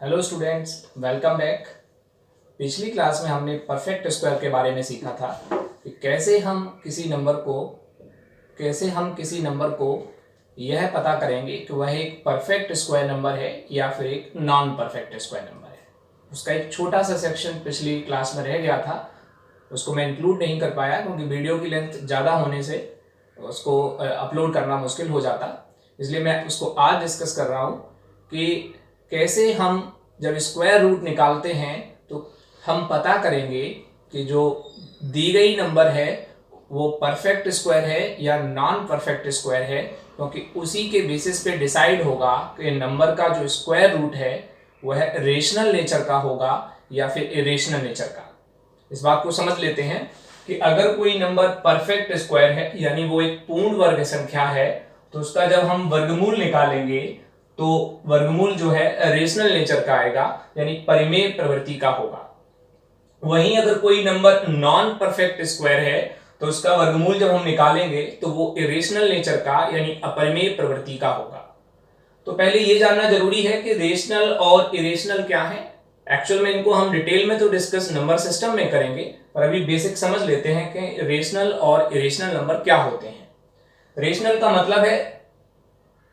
Hello students, welcome back. पिछली class में हमने परफेक्ट स्क्वायर के बारे में सीखा था कि कैसे हम किसी नंबर को यह पता करेंगे कि वह एक परफेक्ट स्क्वायर नंबर है या फिर एक नॉन परफेक्ट स्क्वायर नंबर है। उसका एक छोटा सा सेक्शन पिछली क्लास में रह गया था, उसको मैं इंक्लूड नहीं कर पाया क्योंकि वीडियो की लेंथ ज़्यादा होने से उसको अपलोड करना मुश्किल हो जाता, इसलिए मैं उसको आज डिस्कस कर रहा हूँ कि कैसे हम जब स्क्वायर रूट निकालते हैं तो हम पता करेंगे कि जो दी गई नंबर है वो परफेक्ट स्क्वायर है या नॉन परफेक्ट स्क्वायर है, क्योंकि उसी के बेसिस पे डिसाइड होगा कि नंबर का जो स्क्वायर रूट है वह रेशनल नेचर का होगा या फिर इरेशनल नेचर का। इस बात को समझ लेते हैं कि अगर कोई नंबर परफेक्ट स्क्वायर है यानी वो एक पूर्ण वर्ग संख्या है तो उसका जब हम वर्गमूल निकालेंगे तो वर्गमूल जो है रेशनल नेचर का आएगा यानी परिमेय प्रवृत्ति का होगा। वहीं अगर कोई नंबर नॉन परफेक्ट स्क्वायर है तो उसका वर्गमूल जब हम निकालेंगे तो वो इरेशनल नेचर का यानी अपरिमेय प्रवृत्ति का होगा। तो पहले ये जानना जरूरी है कि रेशनल और इरेशनल क्या है। एक्चुअल में इनको हम डिटेल में तो डिस्कस नंबर सिस्टम में करेंगे, पर अभी बेसिक समझ लेते हैं कि रेशनल और इरेशनल नंबर क्या होते हैं। रेशनल का मतलब है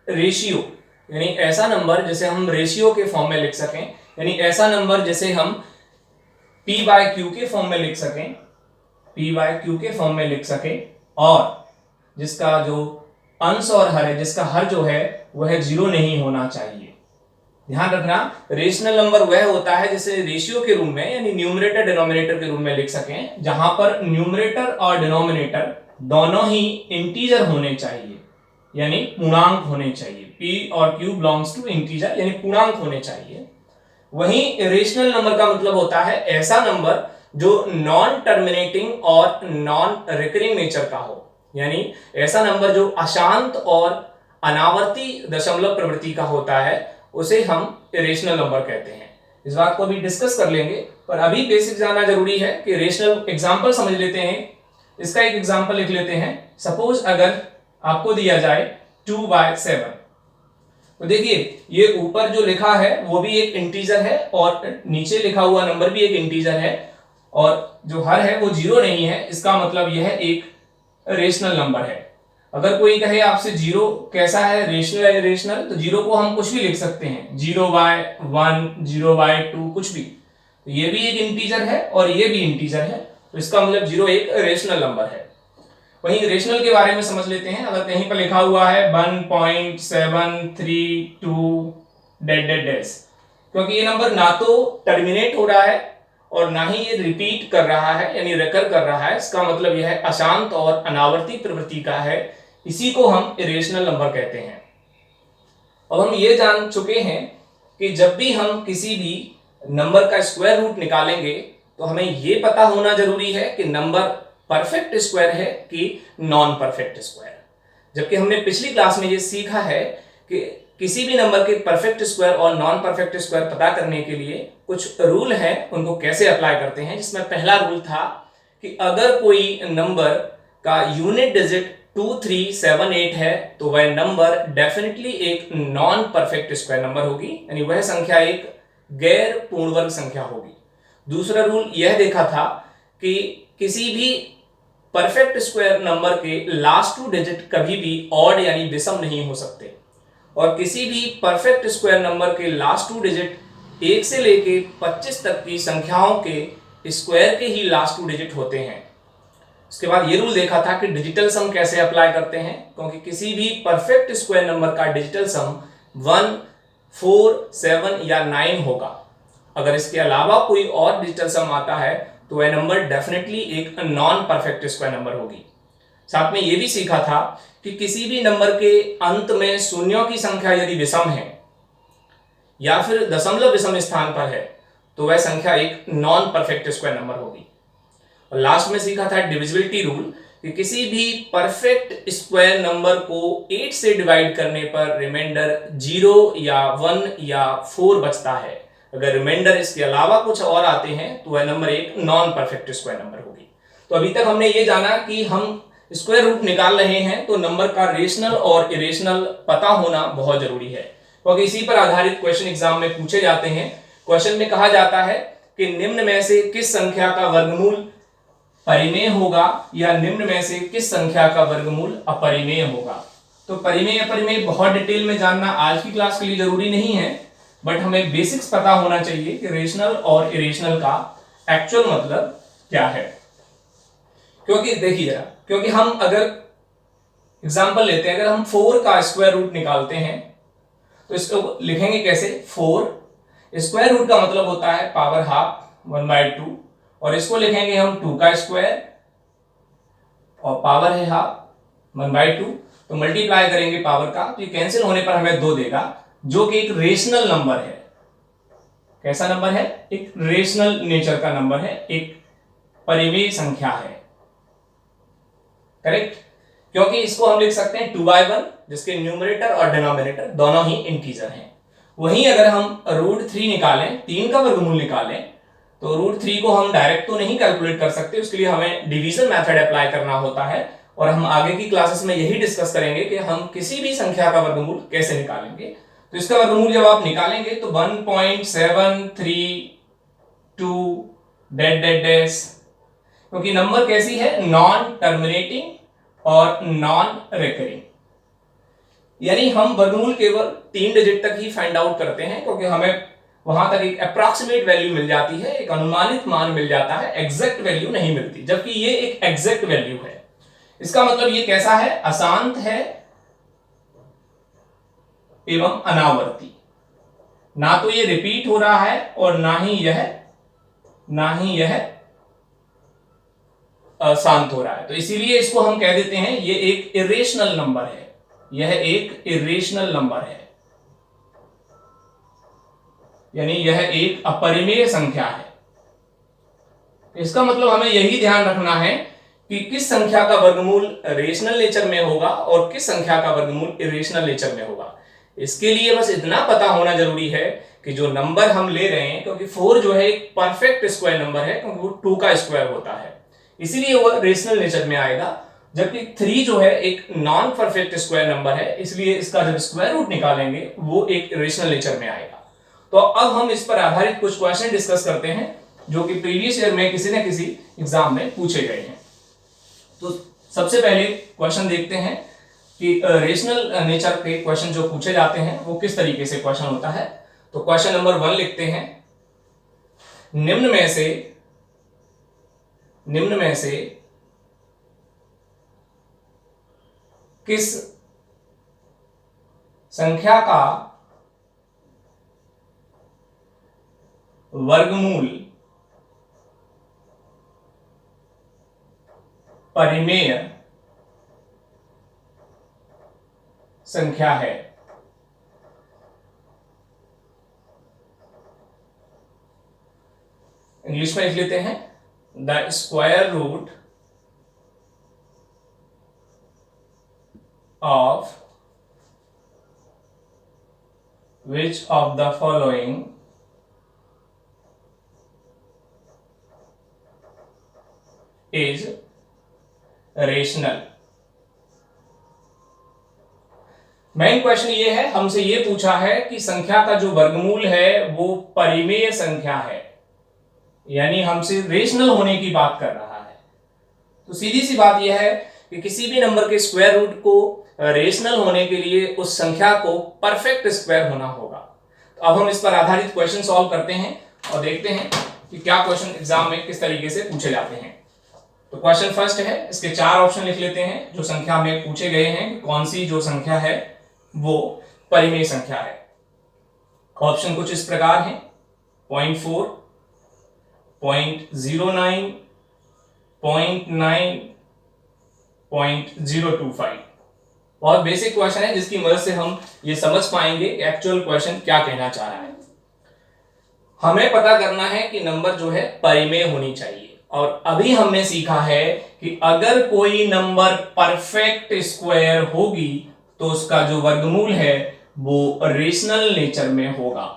रेशियो, यानी ऐसा नंबर जिसे हम रेशियो के फॉर्म में लिख सकें, यानी ऐसा नंबर जिसे हम p बाय क्यू के फॉर्म में लिख सकें, p बाय क्यू के फॉर्म में लिख सकें, और जिसका जो अंश और हर है, जिसका हर जो है वह जीरो नहीं होना चाहिए। ध्यान रखना, रेशनल नंबर वह होता है जिसे रेशियो के रूप में यानी न्यूमरेटर डिनोमिनेटर के रूप में लिख सकें, जहां पर न्यूमरेटर और डिनोमिनेटर दोनों ही इंटीजर होने चाहिए यानी पूर्णांक होने चाहिए। p और q बिलोंग्स टू इंटीजर यानी पूर्णांक होने चाहिए। वहीं इरेशनल नंबर का मतलब होता है ऐसा नंबर जो नॉन टर्मिनेटिंग और नॉन रिकरिंग नेचर का हो, यानी ऐसा नंबर जो अशांत और अनावर्ती दशमलव प्रवृत्ति का होता है उसे हम इरेशनल नंबर कहते हैं। इस बात को अभी डिस्कस कर लेंगे, पर अभी बेसिक जानना जरूरी है कि रेशनल एग्जांपल समझ लेते हैं। इसका एक एग्जांपल लिख लेते हैं। सपोज अगर आपको दिया जाए 2/7, तो देखिए ये ऊपर जो लिखा है वो भी एक इंटीजर है और नीचे लिखा हुआ नंबर भी एक इंटीजर है, और जो हर है वो जीरो नहीं है। इसका मतलब यह एक रेशनल नंबर है। अगर कोई कहे आपसे जीरो कैसा है, रेशनल है इरेशनल, तो जीरो को हम कुछ भी लिख सकते हैं, 0/1, 0/2, कुछ भी। तो ये भी एक इंटीजर है और ये भी इंटीजर है, तो इसका मतलब जीरो एक रेशनल नंबर है। वहीं रेशनल के बारे में समझ लेते हैं। अगर कहीं पर लिखा हुआ है 1.732 डैश डैश डैश, क्योंकि ये नंबर ना तो टर्मिनेट हो रहा है और ना ही ये रिपीट कर रहा है यानी रेकर कर रहा है, इसका मतलब यह है अशांत और अनावर्ती प्रवृत्ति का है, इसी को हम इरेशनल नंबर कहते हैं। अब हम ये जान चुके हैं कि जब भी हम किसी भी नंबर का स्क्वायर रूट निकालेंगे तो हमें ये पता होना जरूरी है कि नंबर परफेक्ट स्क्वायर है कि नॉन परफेक्ट स्क्वायर। जबकि हमने पिछली क्लास में ये सीखा है कि किसी भी नंबर के परफेक्ट स्क्वायर और नॉन परफेक्ट स्क्वायर पता करने के लिए कुछ रूल हैं, उनको कैसे अप्लाई करते हैं। जिसमें पहला रूल था कि अगर कोई नंबर का यूनिट डिजिट 2378 है तो वह नंबर डेफिनेटली एक नॉन परफेक्ट स्क्वायर नंबर होगी, यानी वह संख्या एक गैर पूर्ण वर्ग संख्या होगी। दूसरा रूल यह देखा था कि किसी भी परफेक्ट स्क्वायर नंबर के लास्ट टू डिजिट कभी भी ऑड यानी विषम नहीं हो सकते, और किसी भी परफेक्ट स्क्वायर नंबर के लास्ट टू डिजिट 1 से लेके 25 तक की संख्याओं के स्क्वायर के ही लास्ट टू डिजिट होते हैं। इसके बाद ये रूल देखा था कि डिजिटल सम कैसे अप्लाई करते हैं, क्योंकि किसी भी परफेक्ट स्क्वायर नंबर का डिजिटल सम 1, 4, 7 या 9 होगा। अगर इसके अलावा कोई और डिजिटल सम आता है तो वह नंबर डेफिनेटली एक नॉन परफेक्ट स्क्वायर नंबर होगी। साथ में यह भी सीखा था कि किसी भी नंबर के अंत में शून्यों की संख्या यदि विषम है या फिर दशमलव विषम स्थान पर है तो वह संख्या एक नॉन परफेक्ट स्क्वायर नंबर होगी। और लास्ट में सीखा था डिविजिबिलिटी रूल कि किसी भी परफेक्ट स्क्वायर नंबर को 8 से डिवाइड करने पर रिमाइंडर 0 या 1 या 4 बचता है। अगर रिमाइंडर इसके अलावा कुछ और आते हैं तो वह नंबर एक नॉन परफेक्ट स्क्वायर नंबर होगी। तो अभी तक हमने ये जाना कि हम स्क्वायर रूट निकाल रहे हैं तो नंबर का रेशनल और इरेशनल पता होना बहुत जरूरी है। क्योंकि इसी पर आधारित क्वेश्चन एग्जाम में पूछे जाते हैं। क्वेश्चन में कहा जाता है कि निम्न में से किस संख्या का वर्गमूल परिमेय होगा या निम्न में से किस संख्या का वर्गमूल अपरिमेय होगा। तो परिमेय अपरिमेय बहुत डिटेल में जानना आज की क्लास के लिए जरूरी नहीं है, बट हमें बेसिक्स पता होना चाहिए कि रेशनल और इरेशनल का एक्चुअल मतलब क्या है। क्योंकि देखिए जरा, क्योंकि हम अगर एग्जांपल लेते हैं, अगर हम 4 का स्क्वायर रूट निकालते हैं तो इसको लिखेंगे कैसे, 4 स्क्वायर रूट का मतलब होता है पावर हाफ 1/2, और इसको लिखेंगे हम 2 का स्क्वायर और पावर है हाफ 1/2, तो मल्टीप्लाई करेंगे पावर का, तो ये कैंसिल होने पर हमें 2 देगा, जो कि एक रेशनल नंबर है। कैसा नंबर है, एक रेशनल नेचर का नंबर है, एक परिमेय संख्या है। करेक्ट, क्योंकि इसको हम लिख सकते हैं 2/1, जिसके न्यूमरेटर और डिनोमिनेटर दोनों ही इंटीजर हैं। वहीं अगर हम √3 निकालें, 3 का वर्गमूल निकालें, तो √3 को हम डायरेक्ट तो नहीं कैलकुलेट कर सकते, उसके लिए हमें डिवीजन मेथड अप्लाई करना होता है, और हम आगे की क्लासेस में यही डिस्कस करेंगे कि हम किसी भी संख्या का वर्गमूल कैसे निकालेंगे। तो इसका वर्गमूल जब आप निकालेंगे तो 1.732 डैश डैश डैश, क्योंकि नंबर कैसी है, नॉन टर्मिनेटिंग और नॉन रिकरिंग, यानी हम वर्गमूल केवल 3 डिजिट तक ही फाइंड आउट करते हैं, क्योंकि हमें वहां तक एक अप्रॉक्सीमेट वैल्यू मिल जाती है, एक अनुमानित मान मिल जाता है, एग्जैक्ट वैल्यू नहीं मिलती, जबकि ये एक एग्जैक्ट वैल्यू है। इसका मतलब ये कैसा है, अशांत है एवं अनावर्ती, ना तो ये रिपीट हो रहा है और ना ही यह अशांत हो रहा है। तो इसीलिए इसको हम कह देते हैं ये एक इरेशनल नंबर है, यह एक इरेशनल नंबर है, यानी यह एक अपरिमेय संख्या है। इसका मतलब हमें यही ध्यान रखना है कि किस संख्या का वर्गमूल रेशनल नेचर में होगा और किस संख्या का वर्गमूल इरेशनल नेचर में होगा। इसके लिए बस इतना पता होना जरूरी है कि जो नंबर हम ले रहे हैं, क्योंकि 4 जो है एक परफेक्ट स्क्वायर नंबर है, क्योंकि वो 2 का स्क्वायर होता है, इसीलिए वो रेशनल नेचर में आएगा, जबकि 3 जो है एक नॉन परफेक्ट स्क्वायर नंबर है, इसलिए इसका जब स्क्वायर रूट निकालेंगे वो एक रेशनल नेचर में आएगा। तो अब हम इस पर आधारित कुछ क्वेश्चन डिस्कस करते हैं, जो कि प्रीवियस ईयर में किसी न किसी एग्जाम में पूछे गए हैं। तो सबसे पहले क्वेश्चन देखते हैं कि रेशनल नेचर के क्वेश्चन जो पूछे जाते हैं वो किस तरीके से क्वेश्चन होता है। तो क्वेश्चन नंबर 1 लिखते हैं, निम्न में से किस संख्या का वर्गमूल परिमेय संख्या है। इंग्लिश में लिख लेते हैं, the square root of which of the following is rational. Main question ये है, हमसे ये पूछा है कि संख्या का जो वर्गमूल है वो परिमेय संख्या है, यानी हमसे रेशनल होने की बात कर रहा है। तो सीधी सी बात यह है कि किसी भी नंबर के स्क्वायर रूट को रेशनल होने के लिए उस संख्या को परफेक्ट स्क्वायर होना होगा। तो अब हम इस पर आधारित क्वेश्चन सॉल्व करते हैं और देखते हैं कि क्या क्वेश्चन एग्जाम में किस तरीके से पूछे जाते हैं। तो क्वेश्चन फर्स्ट है, इसके 4 ऑप्शन लिख लेते हैं जो संख्या में पूछे गए हैं कि कौन सी जो संख्या है वो परिमेय संख्या है। ऑप्शन कुछ इस प्रकार हैं, 0.4, 0.09, 0.9, 0.025। बहुत बेसिक क्वेश्चन है जिसकी मदद से हम ये समझ पाएंगे एक्चुअल क्वेश्चन क्या कहना चाह रहा है। हमें पता करना है कि नंबर जो है परिमेय होनी चाहिए, और अभी हमने सीखा है कि अगर कोई नंबर परफेक्ट स्क्वायर होगी तो उसका जो वर्गमूल है वो रेशनल नेचर में होगा।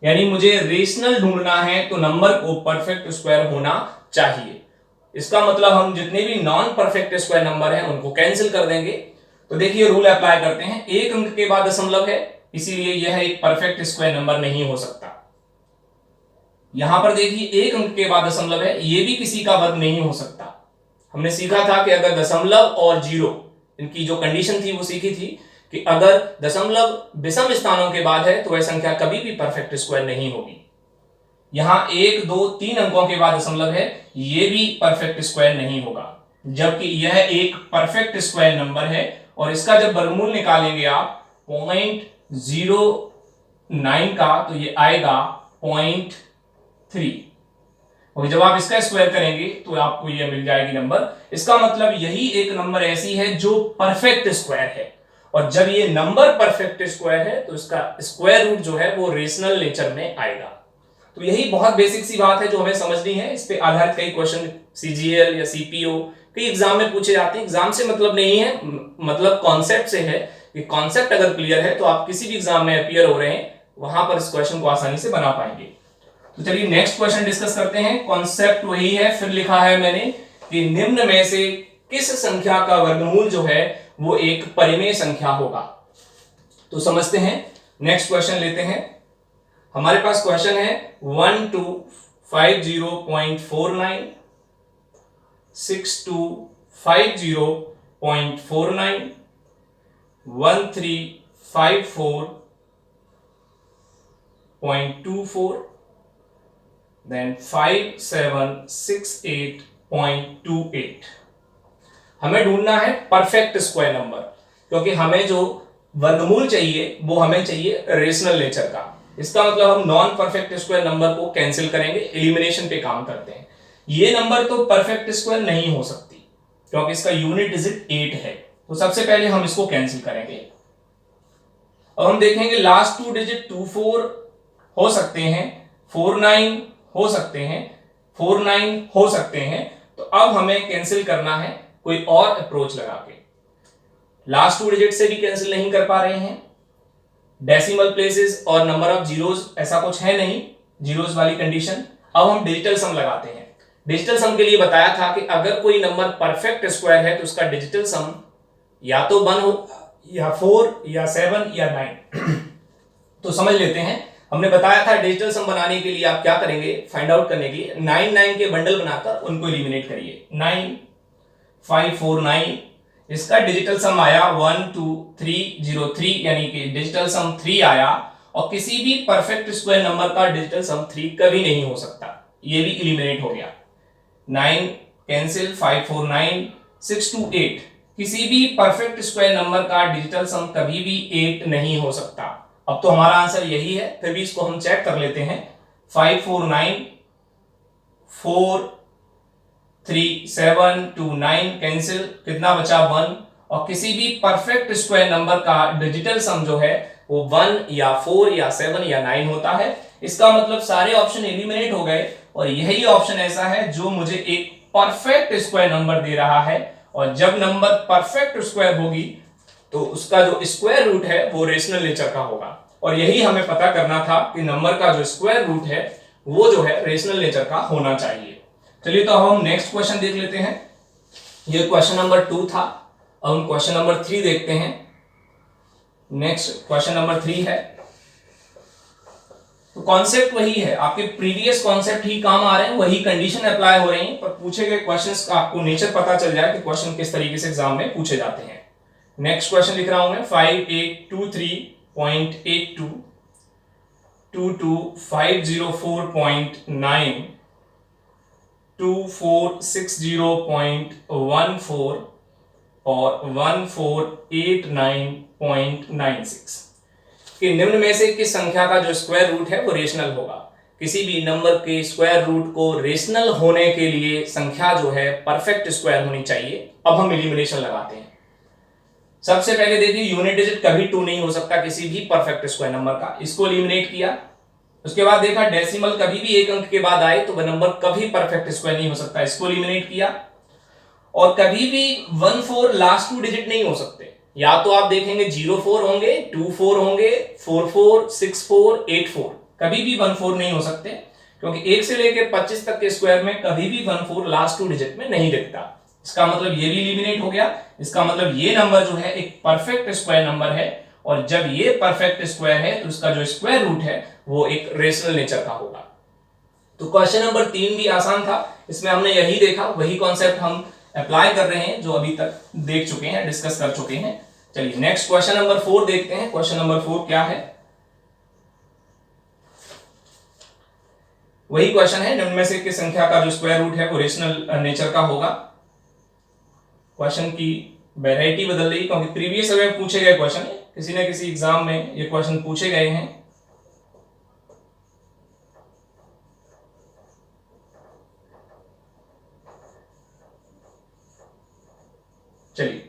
यानी मुझे रेशनल ढूंढना है तो नंबर को परफेक्ट स्क्वायर होना चाहिए। इसका मतलब हम जितने भी नॉन परफेक्ट स्क्वायर नंबर हैं उनको कैंसिल कर देंगे। तो देखिए रूल अप्लाई करते हैं, एक अंक के बाद दशमलव है, इसीलिए यह एक परफेक्ट स्क्वायर नंबर नहीं हो सकता। यहां पर देखिए एक अंक के बाद दशमलव है, यह भी किसी का वर्ग नहीं हो सकता। हमने सीखा था कि अगर दशमलव और जीरो, इनकी जो कंडीशन थी वो सीखी थी कि अगर दशमलव विषम स्थानों के बाद है तो वह संख्या कभी भी परफेक्ट स्क्वायर नहीं होगी। यहां 1 2 3 अंकों के बाद दशमलव है, यह भी परफेक्ट स्क्वायर नहीं होगा, जबकि यह एक परफेक्ट स्क्वायर नंबर है। और इसका जब वर्गमूल निकालेंगे आप 0.09 का तो ये आएगा 0.3, और जब आप इसका स्क्वायर करेंगे तो आपको ये मिल जाएगी नंबर। इसका मतलब यही एक नंबर ऐसी है जो परफेक्ट स्क्वायर है, और जब ये नंबर परफेक्ट स्क्वायर है तो इसका स्क्वायर रूट जो है वो रेशनल नेचर में आएगा। तो यही बहुत बेसिक सी बात है जो हमें समझनी है। इस पे आधारित कई क्वेश्चन सीजीएल या सीपीओ कई एग्जाम में पूछे जाते हैं। एग्जाम से मतलब नहीं है, मतलब कॉन्सेप्ट से है कि कॉन्सेप्ट अगर क्लियर है तो आप किसी भी एग्जाम में अपीयर हो रहे हैं वहां पर इस क्वेश्चन को आसानी से बना पाएंगे। तो चलिए नेक्स्ट क्वेश्चन डिस्कस करते हैं। कॉन्सेप्ट वही है, फिर लिखा है मैंने कि निम्न में से किस संख्या का वर्गमूल जो है वो एक परिमेय संख्या होगा। तो समझते हैं, नेक्स्ट क्वेश्चन लेते हैं। हमारे पास क्वेश्चन है 1250.49, 6250.49, 1354.24, then 5768.28। हमें ढूंढना है परफेक्ट स्क्वायर नंबर, क्योंकि हमें जो वर्गमूल चाहिए वो हमें चाहिए रेशनल नेचर का। इसका मतलब हम नॉन परफेक्ट स्क्वायर नंबर को कैंसिल करेंगे, एलिमिनेशन पे काम करते हैं। ये नंबर तो परफेक्ट स्क्वायर नहीं हो सकती क्योंकि इसका यूनिट डिजिट 8 है, तो सबसे पहले हम इसको कैंसिल करेंगे। अब हम देखेंगे लास्ट 2 डिजिट 24 हो सकते हैं, 49 हो सकते हैं, 49 हो सकते हैं। तो अब हमें कैंसिल करना है कोई और अप्रोच लगा के। लास्ट 2 डिजिट से भी कैंसिल नहीं कर पा रहे हैं, डेसिमल प्लेसेस और नंबर ऑफ जीरोस ऐसा कुछ है नहीं, जीरोस वाली कंडीशन। अब हम डिजिटल सम लगाते हैं। डिजिटल सम के लिए बताया था कि अगर कोई नंबर परफेक्ट स्क्वायर है तो उसका डिजिटल सम या तो 1 हो या 4 या 7 या 9। तो समझ लेते हैं, हमने बताया था डिजिटल सम बनाने के लिए आप क्या करेंगे, फाइंड आउट करने के लिए 9 9 के बंडल बनाकर उनको एलिमिनेट करिए। 9 5 4 9, इसका डिजिटल सम आया 12303, यानी कि डिजिटल सम 3 आया। और किसी भी परफेक्ट स्क्वायर नंबर का डिजिटल सम 3 कभी नहीं हो सकता, ये भी एलिमिनेट हो गया। 9 कैंसिल, 5 4 9, 6 2 8, किसी भी परफेक्ट स्क्वायर नंबर का डिजिटल सम कभी भी 8 नहीं हो सकता। अब तो हमारा आंसर यही है, फिर भी इसको हम चेक कर लेते हैं। 5 4 9, 4 3 7 2 9 कैंसिल, कितना बचा 1। और किसी भी परफेक्ट स्क्वायर नंबर का डिजिटल सम जो है वो 1 या 4 या 7 या 9 होता है। इसका मतलब सारे ऑप्शन एलिमिनेट हो गए और यही ऑप्शन ऐसा है जो मुझे एक परफेक्ट स्क्वायर नंबर दे रहा है। और जब नंबर परफेक्ट स्क्वायर होगी तो उसका जो स्क्वायर रूट है वो रेशनल नेचर का होगा, और यही हमें पता करना था कि नंबर का जो स्क्वायर रूट है वो जो है रेशनल नेचर का होना चाहिए। चलिए तो अब हम नेक्स्ट क्वेश्चन देख लेते हैं। ये क्वेश्चन नंबर 2 था, अब हम क्वेश्चन नंबर 3 देखते हैं। नेक्स्ट क्वेश्चन नंबर 3 है। तो कॉन्सेप्ट वही है, आपके प्रीवियस कॉन्सेप्ट ही काम आ रहे हैं, वही कंडीशन अप्लाई हो रही है, पर पूछे गए क्वेश्चंस का आपको नेचर पता चल जाए कि क्वेश्चन किस तरीके से एग्जाम में पूछे जाते हैं। नेक्स्ट क्वेश्चन लिख रहा हूं मैं 5823.82, 22504.9, 2460.14 और 1489.96 कि निम्न में से किस संख्या का जो स्क्वायर रूट है वो रेशनल होगा। किसी भी नंबर के स्क्वायर रूट को रेशनल होने के लिए संख्या जो है परफेक्ट स्क्वायर होनी चाहिए। अब हम एलिमिनेशन लगाते हैं। सबसे पहले देखिए यूनिट डिजिट कभी 2 नहीं हो सकता किसी भी परफेक्ट स्क्वायर नंबर का, इसको एलिमिनेट किया। उसके बाद देखा डेसिमल कभी भी एक अंक के बाद आए तो वह नंबर कभी परफेक्ट स्क्वायर नहीं हो सकता, इसको एलिमिनेट किया। और कभी भी 1 4 लास्ट 2 डिजिट नहीं हो सकते, या तो आप देखेंगे 0 4 होंगे, 2 4 होंगे, 4 4 6 4 8 4, कभी भी 1 4 नहीं हो सकते, क्योंकि 1 से लेकर 25 तक के स्क्वायर में कभी भी 1 4 लास्ट 2 डिजिट में नहीं दिखता। इसका मतलब ये भी एलिमिनेट हो गया। इसका मतलब ये नंबर जो है एक परफेक्ट स्क्वायर नंबर है और जब ये परफेक्ट स्क्वायर है तो इसका जो स्क्वायर रूट है वो एक रेशनल नेचर का होगा। तो क्वेश्चन नंबर 3 भी आसान था, इसमें हमने यही देखा, वही कॉन्सेप्ट हम अप्लाई कर रहे हैं जो अभी तक देख चुके हैं, डिस्कस कर चुके हैं। चलिए नेक्स्ट क्वेश्चन नंबर 4 देखते हैं। क्वेश्चन नंबर 4 क्या है? वही क्वेश्चन है, निम्न में से किस संख्या का जो स्क्वायर रूट है वो रेशनल नेचर का होगा। क्वेश्चन की वैरायटी बदल रही क्योंकि प्रीवियस में पूछे गए क्वेश्चन है, किसी न किसी एग्जाम में ये क्वेश्चन पूछे गए हैं। चलिए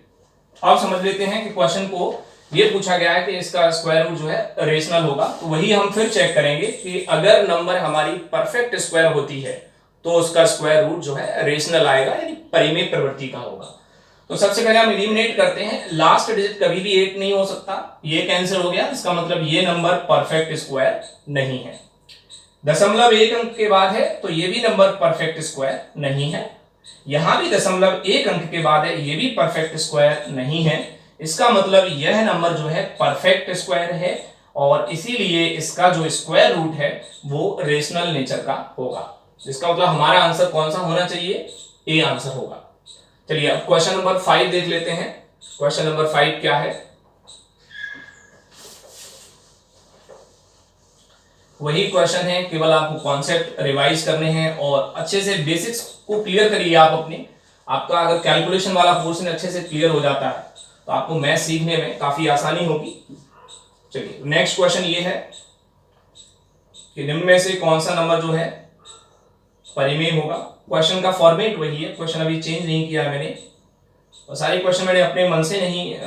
अब समझ लेते हैं कि क्वेश्चन को ये पूछा गया है कि इसका स्क्वायर रूट जो है रेशनल होगा। तो वही हम फिर चेक करेंगे कि अगर नंबर हमारी परफेक्ट स्क्वायर होती है तो उसका स्क्वायर रूट जो है रेशनल आएगा, यानी परिमेय प्रवृत्ति का होगा। तो सबसे पहले हम एलिमिनेट करते हैं, लास्ट डिजिट कभी भी 8 नहीं हो सकता, ये कैंसिल हो गया, इसका मतलब ये नंबर परफेक्ट स्क्वायर नहीं है। 0.1 अंक के बाद है तो ये भी नंबर परफेक्ट स्क्वायर नहीं है। यहां भी 0.1 अंक के बाद है, ये भी परफेक्ट स्क्वायर नहीं है। इसका मतलब यह नंबर जो है परफेक्ट स्क्वायर है और इसीलिए इसका जो स्क्वायर रूट है वो रेशनल नेचर का होगा। इसका मतलब हमारा आंसर कौन सा होना चाहिए? ए आंसर होगा। चलिए अब क्वेश्चन नंबर 5 देख लेते हैं। क्वेश्चन नंबर 5 क्या है? वही क्वेश्चन है, केवल आपको कॉन्सेप्ट रिवाइज करने हैं और अच्छे से बेसिक्स को क्लियर करिए आप अपने। आपका अगर कैलकुलेशन वाला पोर्शन अच्छे से क्लियर हो जाता है तो आपको मैथ सीखने में काफी आसानी होगी। चलिए नेक्स्ट क्वेश्चन ये है कि निम्न में से कौन सा नंबर जो है परिमेय होगा। क्वेश्चन का फॉर्मेट वही है, क्वेश्चन अभी चेंज नहीं किया है मैंने, और सारे क्वेश्चन मैंने अपने मन से नहीं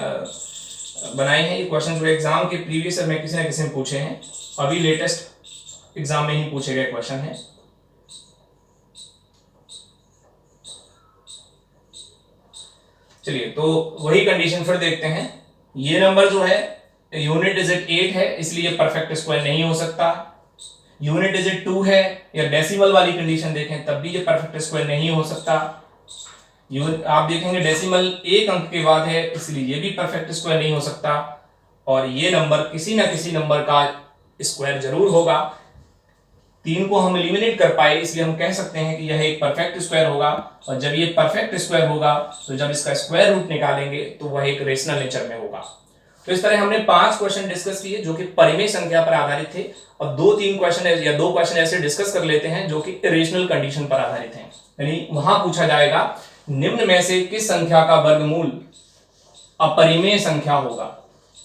बनाए हैं। ये क्वेश्चन जो एग्जाम के प्रीवियस ईयर में किसी न किसी ने पूछे हैं, अभी लेटेस्ट एग्जाम में ही पूछे गए क्वेश्चन हैं। चलिए तो वही कंडीशन फिर देखते हैं। ये नंबर जो है यूनिट डिजिट 8 है, इसलिए परफेक्ट स्क्वायर नहीं हो सकता। यूनिट डिजिट 2 है या डेसिमल वाली कंडीशन देखें तब भी ये परफेक्ट स्क्वायर नहीं हो सकता। आप देखेंगे डेसिमल 1 अंक के बाद है, इसलिए ये भी परफेक्ट स्क्वायर नहीं हो सकता। और ये नंबर किसी ना किसी नंबर का स्क्वायर जरूर होगा। 3 को हम एलिमिनेट कर पाए, इसलिए हम कह सकते हैं कि यह एक परफेक्ट स्क्वायर होगा। और जब ये परफेक्ट स्क्वायर होगा तो जब इसका स्क्वायर रूट निकालेंगे तो वह एक रेशनल नेचर में होगा। तो इस तरह हमने 5 क्वेश्चन डिस्कस किए जो कि परिमेय संख्या पर आधारित थे, और 2-3 क्वेश्चन या 2 क्वेश्चन ऐसे डिस्कस कर लेते हैं जो कि रेशनल कंडीशन पर आधारित हैं। यानी वहां पूछा जाएगा निम्न में से किस संख्या का वर्गमूल अपरिमेय संख्या होगा,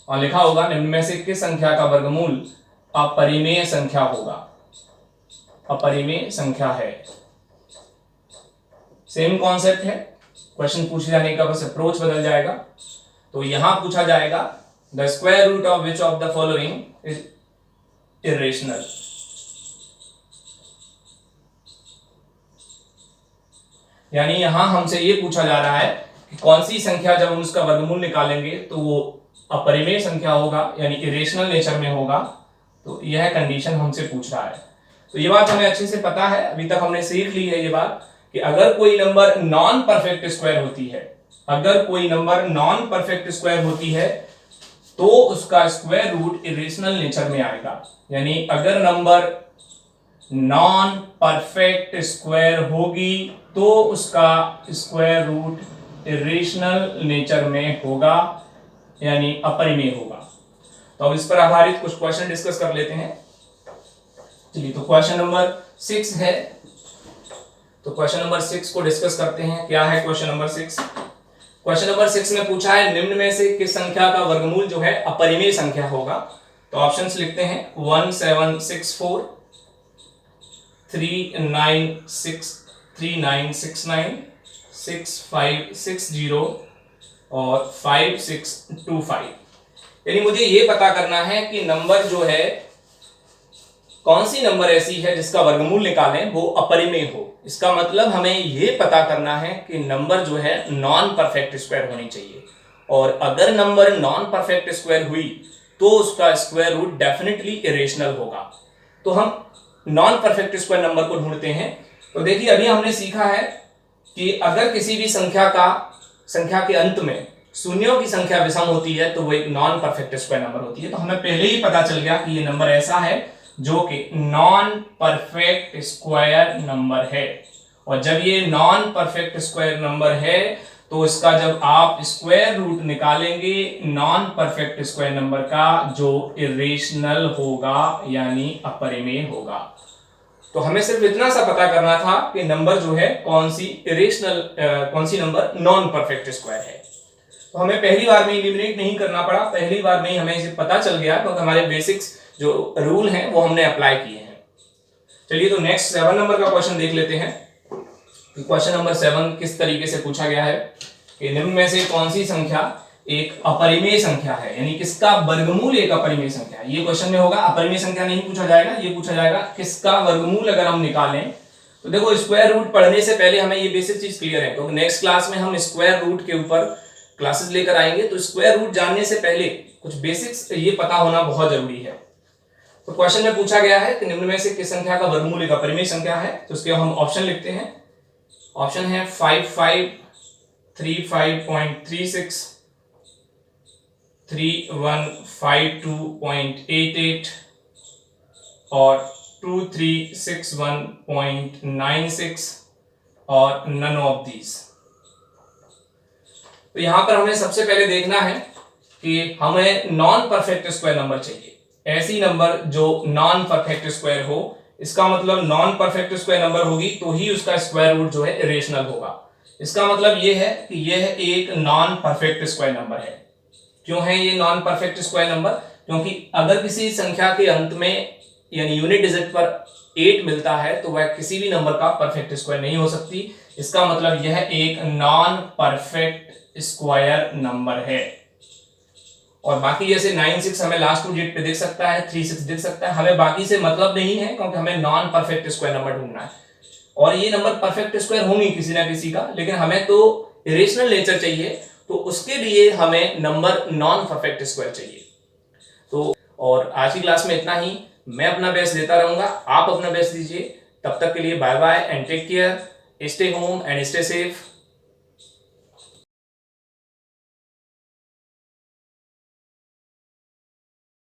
और लिखा होगा निम्न में से किस संख्या का वर्गमूल अपरिमेय संख्या होगा, अपरिमेय संख्या है। सेम कॉन्सेप्ट है, क्वेश्चन पूछे जाने का बस अप्रोच बदल जाएगा। तो यहां पूछा जाएगा the square root of which of the following is irrational. यानी यहां हमसे ये पूछा जा रहा है कि कौन सी संख्या जब हम उसका वर्गमूल निकालेंगे तो वो अपरिमेय संख्या होगा, यानी इरेशनल नेचर में होगा। तो यह कंडीशन हमसे पूछ रहा है। तो ये बात हमें अच्छे से पता है, अभी तक हमने सीख ली है ये बात कि अगर कोई नंबर नॉन परफेक्ट स्क्वायर होती है, अगर कोई नंबर नॉन परफेक्ट स्क्वायर होती है तो उसका स्क्वायर रूट इरेशनल नेचर में आएगा। यानी अगर नंबर नॉन परफेक्ट स्क्वायर होगी तो उसका स्क्वायर रूट इरेशनल नेचर में होगा, यानी अपरिमेय होगा। तो अब इस पर आधारित कुछ क्वेश्चन डिस्कस कर लेते हैं। चलिए तो क्वेश्चन नंबर 6 है, तो क्वेश्चन नंबर 6 को डिस्कस करते हैं। क्या है क्वेश्चन नंबर 6? क्वेश्चन नंबर 6 में पूछा है निम्न में से किस संख्या का वर्गमूल जो है अपरिमेय संख्या होगा। तो ऑप्शंस लिखते हैं 1764, 3969, 6560 और 5625। यानी मुझे ये पता करना है कि नंबर जो है कौन सी नंबर ऐसी है जिसका वर्गमूल निकालें वो अपरिमेय हो। इसका मतलब हमें ये पता करना है कि नंबर जो है नॉन परफेक्ट स्क्वायर होनी चाहिए, और अगर नंबर नॉन परफेक्ट स्क्वायर हुई तो उसका स्क्वायर रूट डेफिनेटली इरेशनल होगा। तो हम नॉन परफेक्ट स्क्वायर नंबर को ढूंढते हैं। तो देखिए अभी हमने सीखा है कि अगर किसी भी संख्या के अंत में शून्यों की संख्या विषम होती है तो वो एक नॉन परफेक्ट स्क्वायर नंबर होती है। तो हमें पहले ही पता चल गया कि ये नंबर ऐसा है जो कि नॉन परफेक्ट स्क्वायर नंबर है। और जब ये नॉन परफेक्ट स्क्वायर नंबर है तो इसका जब आप स्क्वायर रूट निकालेंगे नॉन परफेक्ट स्क्वायर नंबर का, जो इरेशनल होगा यानी अपरिमेय होगा। तो हमें सिर्फ इतना सा पता करना था कि नंबर जो है कौन सी नंबर नॉन परफेक्ट स्क्वायर है। तो हमें पहली बार में एलिमिनेट नहीं करना पड़ा, पहली बार में ही हमें इसे पता चल गया क्योंकि हमारे बेसिक्स जो रूल हैं वो हमने अप्लाई किए हैं। चलिए तो नेक्स्ट 7 नंबर का क्वेश्चन देख लेते हैं। क्वेश्चन नंबर 7 किस तरीके से पूछा गया है कि निम्न में से कौन सी संख्या एक अपरिमेय संख्या है, यानी किसका वर्गमूल एक अपरिमेय संख्या है। ये क्वेश्चन में होगा, अपरिमेय संख्या नहीं पूछा जाएगा, ये पूछा जाएगा किसका वर्गमूल अगर हम निकालें। तो देखो स्क्वायर रूट पढ़ने से पहले हमें ये बेसिक चीज क्लियर है क्योंकि नेक्स्ट क्लास में हम स्क्वायर रूट के ऊपर क्लासेस लेकर आएंगे। तो स्क्वायर रूट जानने से पहले कुछ बेसिक्स ये पता होना बहुत जरूरी है। तो क्वेश्चन में पूछा गया है कि निम्न में से किस संख्या का वर्गमूल एक अपरिमेय संख्या है। तो उसके हम ऑप्शन लिखते हैं। ऑप्शन है 5535.36, 3152.88 और 2361.96 और नन ऑफ दीज। तो यहां पर हमें सबसे पहले देखना है कि हमें नॉन परफेक्ट स्क्वायर नंबर चाहिए, ऐसी नंबर जो नॉन परफेक्ट स्क्वायर हो। इसका मतलब नॉन परफेक्ट स्क्वायर नंबर होगी तो ही उसका स्क्वायर रूट जो है इरेशनल होगा। इसका मतलब ये है कि यह एक नॉन परफेक्ट स्क्वायर नंबर है। क्यों है ये नॉन परफेक्ट स्क्वायर नंबर? क्योंकि अगर किसी संख्या के अंत में यानी यूनिट डिजिट पर 8 मिलता है तो वह किसी भी नंबर का परफेक्ट स्क्वायर नहीं हो सकती। इसका मतलब यह एक नॉन परफेक्ट स्क्वायर नंबर है। और बाकी जैसे 96 हमें लास्ट 2 डिजिट पे दिख सकता है, 36 दिख सकता है, हमें बाकी से मतलब नहीं है क्योंकि हमें नॉन परफेक्ट स्क्वायर नंबर ढूंढना है। और ये नंबर परफेक्ट स्क्वायर होंगी किसी ना किसी का, लेकिन हमें तो इरेशनल नेचर चाहिए, तो उसके लिए हमें नंबर नॉन परफेक्ट स्क्वायर चाहिए। तो और आज की क्लास में इतना ही। मैं अपना बेस्ट देता रहूंगा, आप अपना बेस्ट दीजिए। तब तक के लिए bye bye and take care, stay home and stay safe.